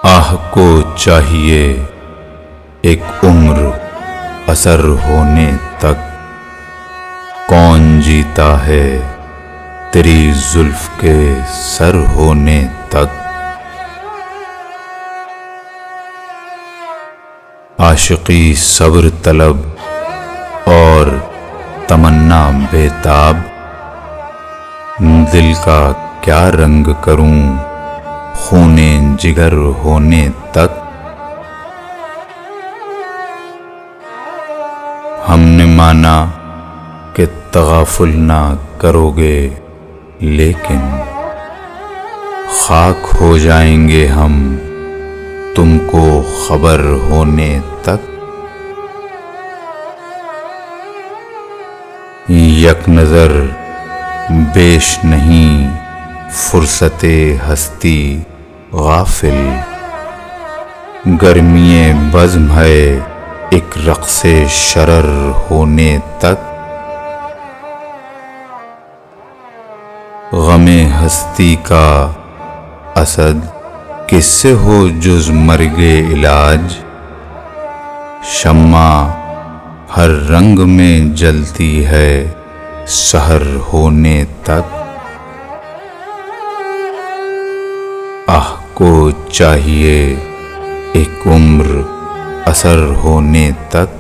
آہ کو چاہیے ایک عمر اثر ہونے تک، کون جیتا ہے تیری زلف کے سر ہونے تک۔ عاشقی صبر طلب اور تمنا بے تاب، دل کا کیا رنگ کروں خون جگر ہونے تک۔ ہم نے مانا کہ تغافل نہ کرو گے، لیکن خاک ہو جائیں گے ہم تم کو خبر ہونے تک۔ یک نظر بیش نہیں فرصت ہستی غافل، گرمی بزم ہے ایک رقص شرر ہونے تک۔ غم ہستی کا اسد کس سے ہو جز مرگ علاج، شمع ہر رنگ میں جلتی ہے سحر ہونے تک۔ آہ کو چاہیے ایک عمر اثر ہونے تک،